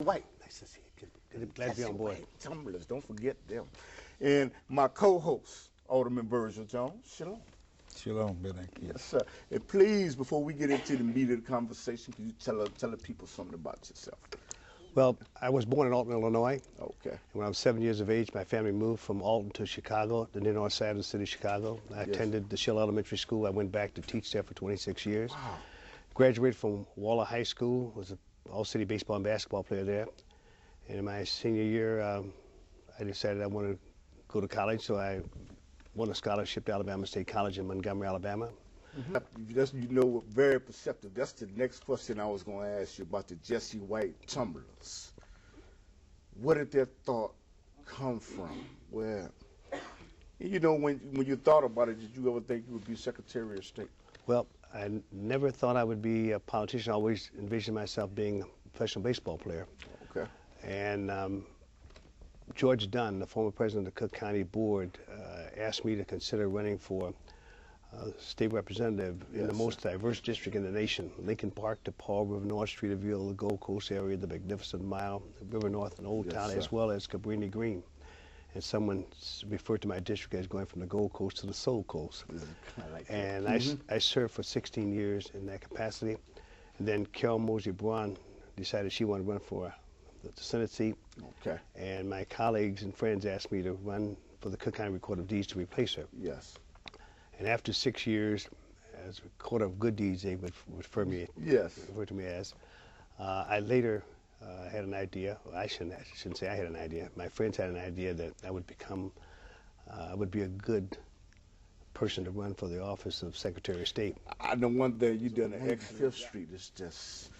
White. Nice to see you. Glad to be on board. White tumblers, don't forget them. And my co-host, Alderman Burris Jones. Shalom. Shalom, Billy. Yes, sir. And please, before we get into the meat of the conversation, can you tell the people something about yourself? Well, I was born in Alton, Illinois. Okay. And when I was 7 years of age, my family moved from Alton to Chicago, the near north side of the city of Chicago. I attended the Shill Elementary School. I went back to teach there for 26 years. Wow. Graduated from Waller High School, was an all-city baseball and basketball player there. And in my senior year, I decided I wanted to go to college, so I won a scholarship to Alabama State College in Montgomery, Alabama. Very perceptive. That's the next question I was going to ask you about the Jesse White tumblers. Where did that thought come from? Well, you know, when you thought about it, did you ever think you would be Secretary of State? Well, I never thought I would be a politician. I always envisioned myself being a professional baseball player. Okay. And George Dunn, the former president of the Cook County Board, asked me to consider running for state representative in the most diverse district in the nation, Lincoln Park to Paul River, North Streeterville, the Gold Coast area, the Magnificent Mile, the River North and Old Town, as well as Cabrini Green. And someone referred to my district as going from the Gold Coast to the Soul Coast. And I served for 16 years in that capacity. And then Carol Mosey Braun decided she wanted to run for the Senate seat. Okay. And my colleagues and friends asked me to run for the Cook County Recorder of Deeds to replace her. Yes. And after 6 years, as Recorder of Good Deeds, they would refer to me as, I later had an idea. Well, I shouldn't say I had an idea. My friends had an idea that I would be a good person to run for the office of Secretary of State. I know one thing you done at X Fifth Street is just,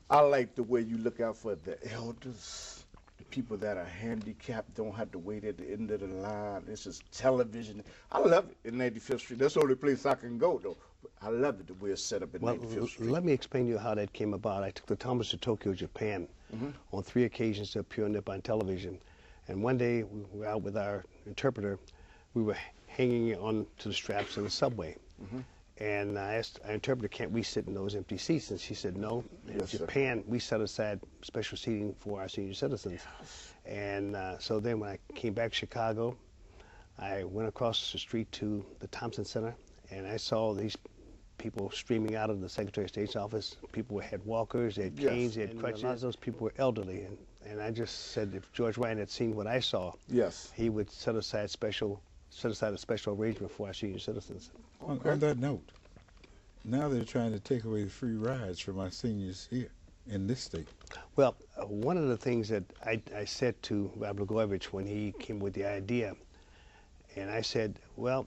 I like the way you look out for the elders, the people that are handicapped, don't have to wait at the end of the line. This is television. I love it in 95th Street. That's the only place I can go, though. I love it the way it's set up in 95th Street. Let me explain to you how that came about. I took the Thomas to Tokyo, Japan, on 3 occasions to appear on Nippon television. And one day, we were out with our interpreter. We were hanging on to the straps in the subway. And I asked our interpreter, can't we sit in those empty seats? And she said, no. In Japan, we set aside special seating for our senior citizens. And so then when I came back to Chicago, I went across the street to the Thompson Center, and I saw these people streaming out of the Secretary of State's office. People had walkers, they had canes, they had crutches. A lot of those people were elderly. And I just said if George Ryan had seen what I saw, he would set aside a special arrangement for our senior citizens. On that note, now they're trying to take away the free rides from our seniors here in this state. Well, one of the things that I said to Rob Blagojevich when he came with the idea, and I said, well,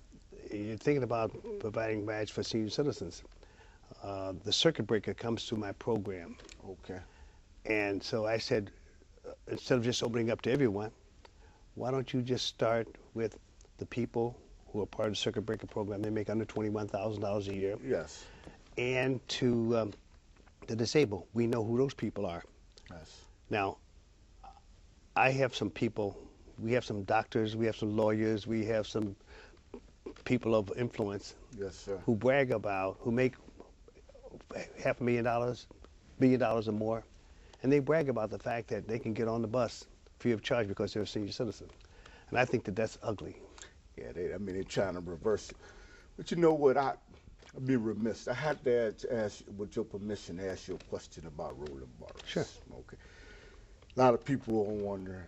you're thinking about providing rides for senior citizens. The circuit breaker comes through my program. Okay. And so I said, instead of just opening up to everyone, why don't you just start with the people who are part of the circuit breaker program? They make under $21,000 a year. Yes. And to the disabled, we know who those people are. Yes. Now, I have some people, we have some doctors, we have some lawyers, we have some people of influence who brag about, who make $500,000, $1 million or more, and they brag about the fact that they can get on the bus free of charge because they're a senior citizen. And I think that that's ugly. Yeah, they're trying to reverse it. But you know what, I'd be remiss. I had to ask, with your permission, ask you a question about Roland Burris. Sure. Okay. A lot of people are wondering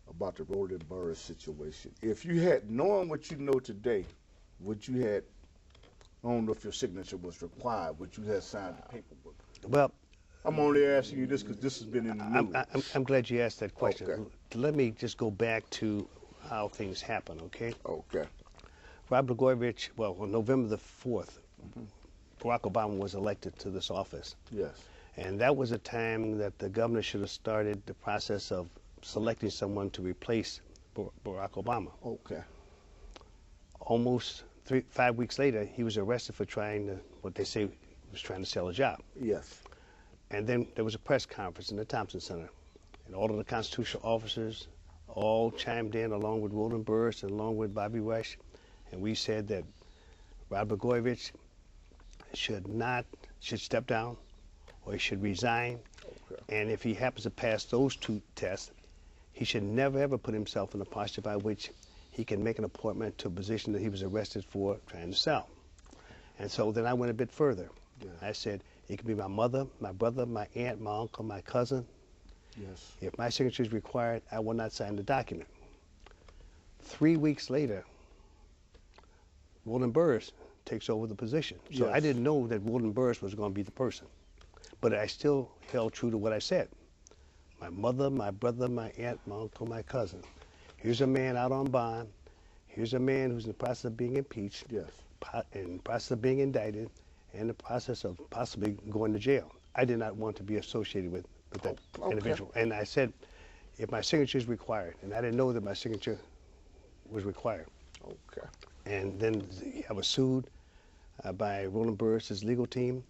about the Roland Burris situation. If you had known what you know today, would you had, I don't know if your signature was required, would you have signed the paperwork? Well, I'm only asking you this because this has been in the news. I'm glad you asked that question. Okay. Let me just go back to how things happen, okay? Okay. Rob Blagojevich, well, on November the 4th, Barack Obama was elected to this office. Yes. And that was a time that the governor should have started the process of selecting someone to replace Barack Obama. Okay. Almost 5 weeks later, he was arrested for trying to, what they say, was trying to sell a job. Yes. And then there was a press conference in the Thompson Center, and all of the constitutional officers all chimed in, along with Roland Burris and along with Bobby Rush, and we said that Rob Blagojevich should step down, or he should resign, And if he happens to pass those 2 tests, he should never ever put himself in a posture by which he can make an appointment to a position that he was arrested for trying to sell. And so then I went a bit further. Yeah. I said, it could be my mother, my brother, my aunt, my uncle, my cousin. Yes. If my signature is required, I will not sign the document. 3 weeks later, Burris takes over the position. So I Yes. didn't know that Burris was going to be the person. But I still held true to what I said. My mother, my brother, my aunt, my uncle, my cousin. Here's a man out on bond. Here's a man who's in the process of being impeached, Yes. in the process of being indicted, and the process of possibly going to jail. I did not want to be associated with that individual. And I said, if my signature is required, and I didn't know that my signature was required. Okay. And then I was sued by Roland Burris' legal team,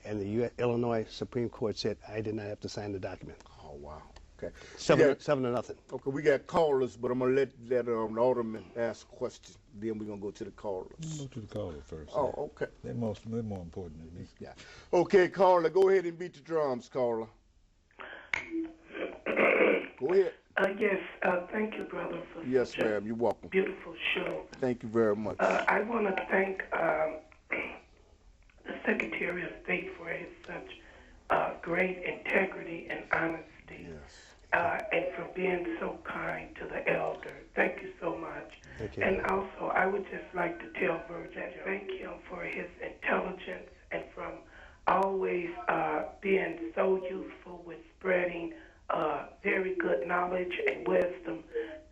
and the Illinois Supreme Court said I did not have to sign the document. Oh, wow. Okay. 7 to nothing. Okay, we got callers, but I'm going to let the alderman ask a question. Then we're going to go to the callers. Go to the caller first. Oh, okay. They're more important than me. Yeah. Okay, caller, go ahead and beat the drums, caller. Go ahead. Yes, thank you, brother, for Yes, such ma'am. You're welcome. a beautiful show. Thank you very much. I want to thank the Secretary of State for his such great integrity and honesty, Yes. and for being so kind to the elder. Thank you so much. Thank you. And also, I would just like to tell Virgin, thank him for his intelligence and from always being so useful with spreading very good knowledge and wisdom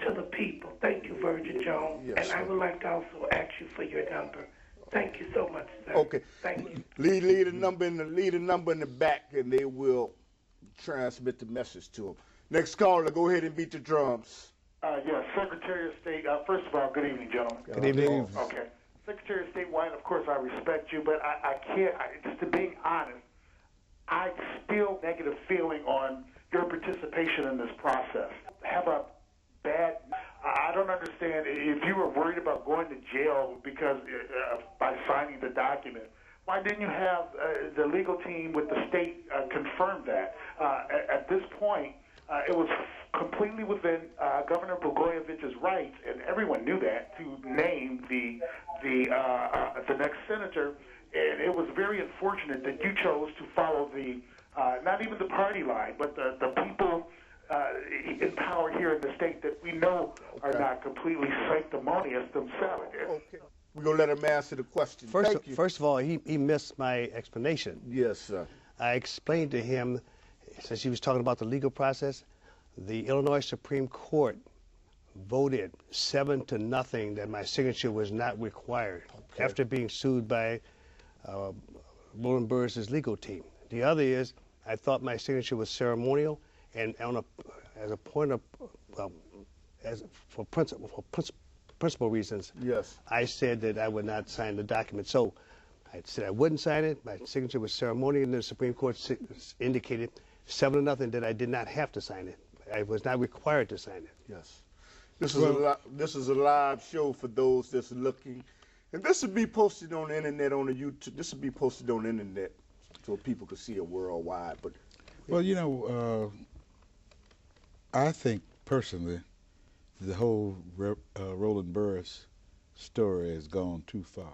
to the people. Thank you, Virgin Jones. Yes, and I sir. would like to also ask you for your number. Thank you so much, sir. Okay. Thank you. Leave the number in the back, and they will transmit the message to them. Next caller, go ahead and beat the drums. Yes, Secretary of State. First of all, good evening, gentlemen. Good evening. Okay. Secretary of State White, of course, I respect you, but I can't, just to being honest, I still negative feeling on your participation in this process. Have a bad, I don't understand, if you were worried about going to jail because by signing the document, why didn't you have the legal team with the state confirm that? At this point, it was completely within Governor Blagojevich's rights, and everyone knew that, to name the next senator. And it was very unfortunate that you chose to follow the not even the party line, but the people in power here in the state that we know are not completely sanctimonious themselves. Okay. We're going to let him answer the question. Thank you. First of all, he missed my explanation. Yes, sir. I explained to him, since he was talking about the legal process, the Illinois Supreme Court voted 7 to nothing that my signature was not required after being sued by Roland Burris' legal team. The other is, I thought my signature was ceremonial, and as a point of, for principal reasons, Yes. I said that I would not sign the document. So I said I wouldn't sign it. My signature was ceremonial, and the Supreme Court indicated 7 to nothing that I did not have to sign it. I was not required to sign it. Yes. This is a live show for those that's looking. And this will be posted on the internet, on the YouTube. This will be posted on the internet so people can see it worldwide. But Well, you know, I think personally, the whole Roland Burris story has gone too far.